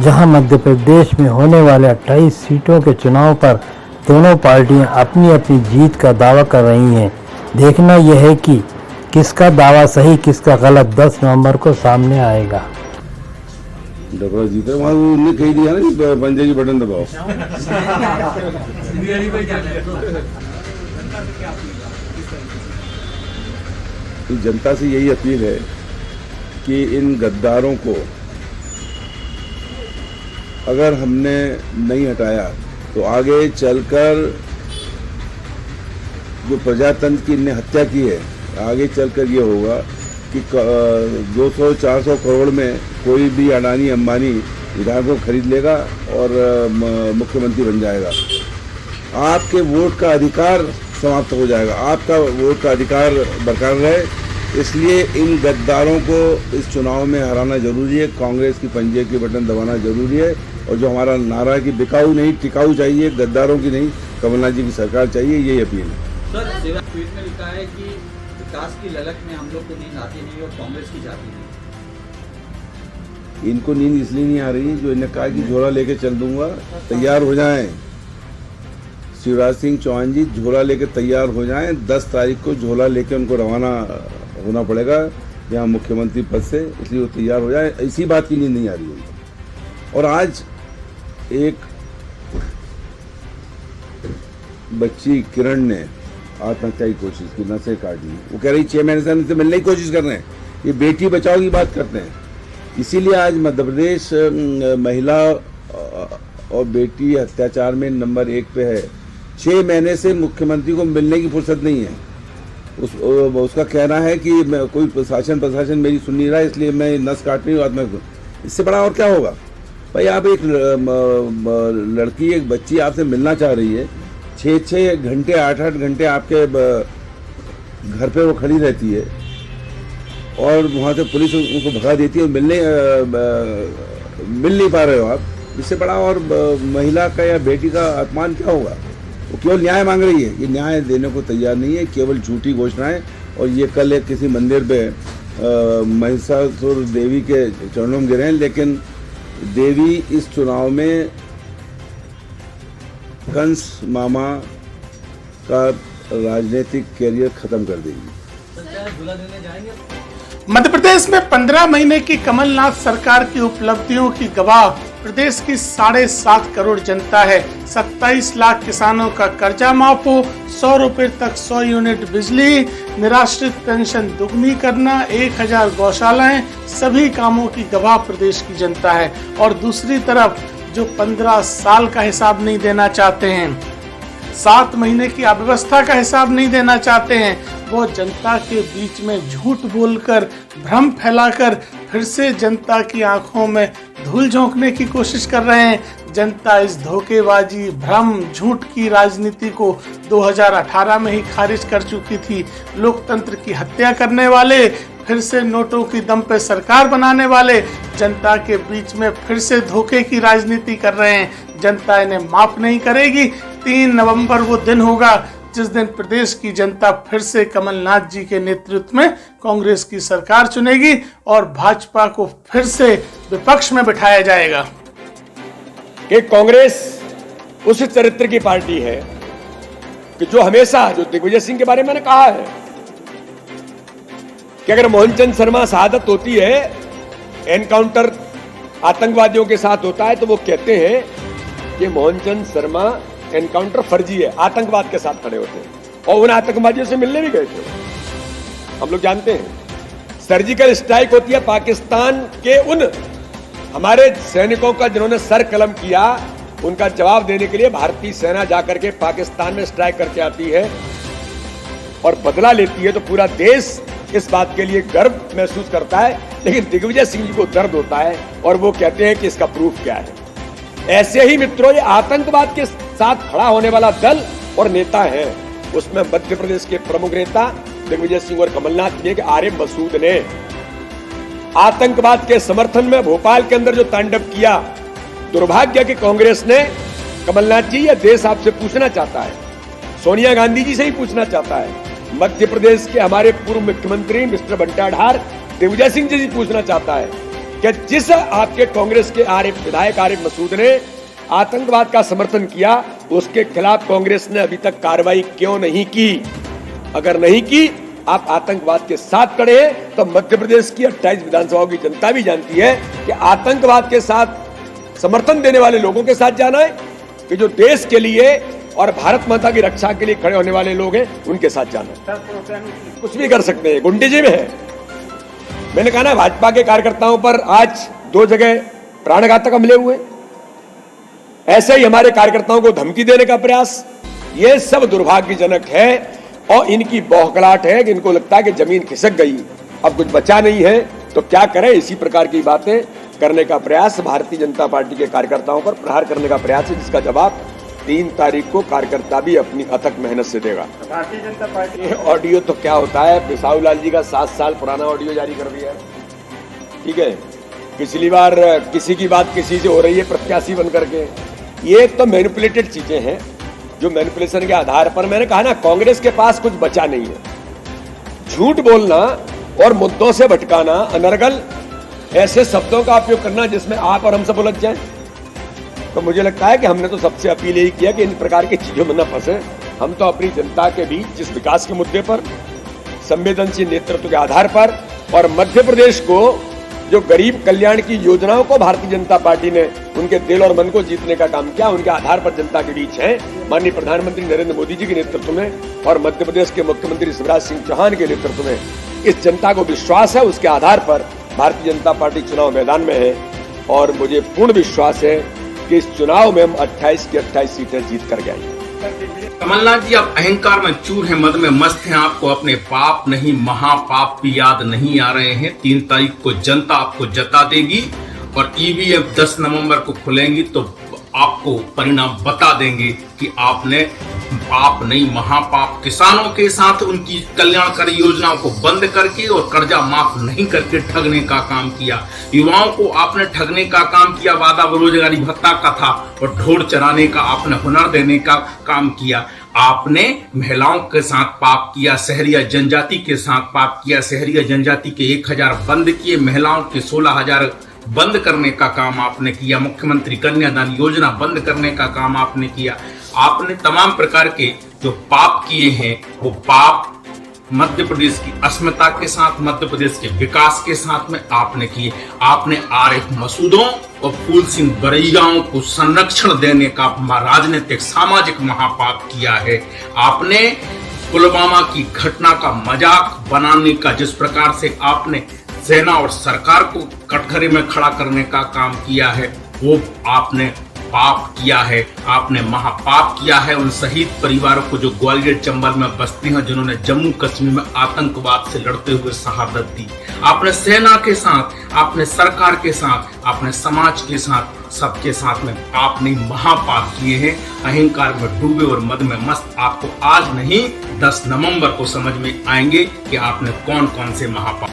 जहां मध्य प्रदेश में होने वाले 28 सीटों के चुनाव पर दोनों पार्टियां अपनी अपनी जीत का दावा कर रही हैं। देखना यह है कि किसका दावा सही किसका गलत 10 नवंबर को सामने आएगा। डबरा जीता वहाँ उन्होंने कही दिया ना कि पंजे की बटन दबाओ। तो जनता से यही अपील है कि इन गद्दारों को अगर हमने नहीं हटाया तो आगे चलकर जो प्रजातंत्र की इनने हत्या की है, आगे चलकर ये होगा कि 200-400 करोड़ में कोई भी अडानी अंबानी विधायकों को खरीद लेगा और मुख्यमंत्री बन जाएगा। आपके वोट का अधिकार समाप्त हो जाएगा, आपका वोट का अधिकार बरकरार रहे। इसलिए इन गद्दारों को इस चुनाव में हराना जरूरी है। कांग्रेस की पंजे की बटन दबाना जरूरी है। और जो हमारा नारा है कि बिकाऊ नहीं टिकाऊ चाहिए, गद्दारों की नहीं, कमलनाथ जी की सरकार चाहिए, यही अपील है। सर, सेवा ट्वीट में लिखा है कि विकास की ललक में हम लोग को नींद आती नहीं और कांग्रेस की जाती नहीं। इनको नींद इसलिए नहीं आ रही जो इन्हें कहा कि झोला लेके चल दूंगा, तैयार हो जाएं। शिवराज सिंह चौहान जी झोला लेके तैयार हो जाएं। 10 तारीख को झोला लेके उनको रवाना होना पड़ेगा यहाँ मुख्यमंत्री पद से, इसलिए वो तैयार हो जाए। इसी बात की नींद नहीं आ रही उनको। और आज एक बच्ची किरण ने आत्महत्या की कोशिश की, नसें काट ली। वो कह रही 6 महीने से हमसे मिलने की कोशिश कर रहे हैं, ये बेटी बचाओ की बात करते हैं। इसीलिए आज मध्य प्रदेश महिला और बेटी अत्याचार में नंबर 1 पे है। 6 महीने से मुख्यमंत्री को मिलने की फुर्सत नहीं है। उसका कहना है कि मैं कोई प्रशासन मेरी सुन नहीं रहा, इसलिए मैं नस काट रही हूँ आत्महत्या। इससे बड़ा और क्या होगा भाई? आप एक लड़की, एक बच्ची आपसे मिलना चाह रही है, 6-6 घंटे 8-8 घंटे आपके घर पे वो खड़ी रहती है और वहाँ से पुलिस उनको भगा देती है। मिल नहीं पा रहे हो आप। इससे बड़ा और महिला का या बेटी का अपमान क्या होगा? वो केवल न्याय मांग रही है, ये न्याय देने को तैयार नहीं है, केवल झूठी घोषणाएं। और ये कल एक किसी मंदिर पे महिषासुर देवी के चरणों में गिरे हैं, लेकिन देवी इस चुनाव में कंस मामा का राजनीतिक कैरियर खत्म कर देगी। मध्य प्रदेश में 15 महीने की कमलनाथ सरकार की उपलब्धियों की गवाह प्रदेश की 7.5 करोड़ जनता है। 27 लाख किसानों का कर्जा माफ हो, 100 रुपए तक 100 यूनिट बिजली, निराश्रित पेंशन दुगनी करना, 1000 गौशालाएं, सभी कामों की गवाह प्रदेश की जनता है। और दूसरी तरफ जो 15 साल का हिसाब नहीं देना चाहते हैं, 7 महीने की अव्यवस्था का हिसाब नहीं देना चाहते हैं, वो जनता के बीच में झूठ बोलकर, भ्रम फैलाकर फिर से जनता की आंखों में धूल झोंकने की कोशिश कर रहे हैं। जनता इस धोखेबाजी, भ्रम, झूठ की राजनीति को 2018 में ही खारिज कर चुकी थी। लोकतंत्र की हत्या करने वाले, फिर से नोटों की दम पे सरकार बनाने वाले जनता के बीच में फिर से धोखे की राजनीति कर रहे हैं। जनता इन्हें माफ नहीं करेगी। 3 नवंबर वो दिन होगा जिस दिन प्रदेश की जनता फिर से कमलनाथ जी के नेतृत्व में कांग्रेस की सरकार चुनेगी और भाजपा को फिर से विपक्ष में बिठाया जाएगा। कि कांग्रेस उस चरित्र की पार्टी है कि जो हमेशा, जो दिग्विजय सिंह के बारे में मैंने कहा है कि अगर मोहनचंद शर्मा शहादत होती है, एनकाउंटर आतंकवादियों के साथ होता है, तो वो कहते हैं कि मोहनचंद शर्मा एनकाउंटर फर्जी है, आतंकवाद के साथ खड़े होते हैं। और उन आतंकवादियों से मिलने भी गए थे, हम लोग जानते हैं। सर्जिकल स्ट्राइक होती है पाकिस्तान के उन हमारे सैनिकों का जिन्होंने सर कलम किया, उनका जवाब देने के लिए भारतीय सेना जाकर के पाकिस्तान में स्ट्राइक करके आती है और बदला लेती है। तो पूरा देश इस बात के लिए गर्व महसूस करता है, लेकिन दिग्विजय सिंह जी को दर्द होता है और वो कहते हैं कि इसका प्रूफ क्या है। ऐसे ही मित्रों, ये आतंकवाद के साथ खड़ा होने वाला दल और नेता है, उसमें मध्य प्रदेश के प्रमुख नेता दिग्विजय सिंह और कमलनाथ ने, आरिफ मसूद ने आतंकवाद के समर्थन में भोपाल के अंदर जो तांडव किया। दुर्भाग्य कि कांग्रेस ने, कमलनाथ जी यह देश आपसे पूछना चाहता है, सोनिया गांधी जी से ही पूछना चाहता है, मध्य प्रदेश के हमारे पूर्व मुख्यमंत्री मिस्टर बंटाढार दिग्विजय सिंह जी पूछना चाहता है कि जिस आपके कांग्रेस के विधायक आरिफ मसूद ने आतंकवाद का समर्थन किया, उसके खिलाफ कांग्रेस ने अभी तक कार्रवाई क्यों नहीं की? अगर नहीं की, आप आतंकवाद के साथ खड़े हैं, तो मध्य प्रदेश की 28 विधानसभाओं की जनता भी जानती है कि आतंकवाद के साथ समर्थन देने वाले लोगों के साथ जाना है कि जो देश के लिए और भारत माता की रक्षा के लिए खड़े होने वाले लोग हैं, उनके साथ जाना है। कुछ भी कर सकते हैं, गुंडे जी में है। मैंने कहा ना, भाजपा के कार्यकर्ताओं पर आज 2 जगह प्राणघातक हमले हुए। ऐसे ही हमारे कार्यकर्ताओं को धमकी देने का प्रयास, ये सब दुर्भाग्यजनक है और इनकी बौखलाहट है कि इनको लगता है कि जमीन खिसक गई, अब कुछ बचा नहीं है, तो क्या करें। इसी प्रकार की बातें करने का प्रयास भारतीय जनता पार्टी के कार्यकर्ताओं पर प्रहार करने का प्रयास है, जिसका जवाब 3 तारीख को कार्यकर्ता भी अपनी अथक मेहनत से देगा। भारतीय जनता पार्टी ऑडियो तो क्या होता है, बिसाहू लाल जी का 7 साल पुराना ऑडियो जारी कर दिया है, ठीक है। पिछली बार किसी की बात किसी से हो रही है प्रत्याशी बन करके, ये तो मैनिपुलेटेड चीजें हैं, जो मैनिपुलेशन के आधार पर, मैंने कहा ना, कांग्रेस के पास कुछ बचा नहीं है। झूठ बोलना और मुद्दों से भटकाना, अनर्गल ऐसे शब्दों का उपयोग करना जिसमें आप और हम सब उलझ जाएं, तो मुझे लगता है कि हमने तो सबसे अपील यही किया कि इन प्रकार की चीजों में न फंसे। हम तो अपनी जनता के बीच जिस विकास के मुद्दे पर, संवेदनशील नेतृत्व के आधार पर, और मध्य प्रदेश को जो गरीब कल्याण की योजनाओं को भारतीय जनता पार्टी ने उनके दिल और मन को जीतने का काम किया, उनके आधार पर जनता के बीच है। माननीय प्रधानमंत्री नरेंद्र मोदी जी के नेतृत्व में और मध्य प्रदेश के मुख्यमंत्री शिवराज सिंह चौहान के नेतृत्व में इस जनता को विश्वास है, उसके आधार पर भारतीय जनता पार्टी चुनाव मैदान में है। और मुझे पूर्ण विश्वास है कि इस चुनाव में हम 28 की 28 सीटें जीत कर जाएंगे। कमलनाथ जी, आप अहंकार में चूर हैं, मद में मस्त हैं, आपको अपने पाप नहीं महापाप भी याद नहीं आ रहे हैं। 3 तारीख को जनता आपको जता देगी और ईवीएम 10 नवंबर को खुलेंगी तो आपको परिणाम बता देंगे कि आपने पाप नहीं महापाप, किसानों के साथ उनकी कल्याणकारी योजनाओं को बंद करके और कर्जा माफ नहीं करके ठगने का काम किया। युवाओं को आपने ठगने का काम किया, वादा बेरोजगारी भत्ता का था और ढोर चराने का आपने हुनर देने का काम किया। आपने महिलाओं के साथ पाप किया, सहरिया जनजाति के साथ पाप किया। सहरिया जनजाति के 1000 बंद किए, महिलाओं के 16,000 बंद करने का काम आपने किया। मुख्यमंत्री कन्यादान योजना बंद करने का काम आपने किया। आपने तमाम प्रकार के जो पाप किए हैं, वो पाप मध्य प्रदेश की अस्मिता के साथ, मध्य प्रदेश के विकास के साथ में आपने किए। आपने आरिफ मसूदों और फूल सिंह बरैयाओं को संरक्षण देने का राजनीतिक सामाजिक महापाप किया है। आपने पुलवामा की घटना का मजाक बनाने का, जिस प्रकार से आपने सेना और सरकार को कटघरे में खड़ा करने का काम किया है, वो आपने पाप किया है। आपने महापाप किया है उन शहीद परिवारों को जो ग्वालियर चंबल में बसते हैं, जिन्होंने जम्मू कश्मीर में आतंकवाद से लड़ते हुए शहादत दी। आपने सेना के साथ, आपने सरकार के साथ, आपने समाज के साथ, सबके साथ में आपने महापाप किए हैं। अहंकार में डूबे और मद में मस्त आपको आज नहीं 10 नवंबर को समझ में आएंगे कि आपने कौन कौन से महापाप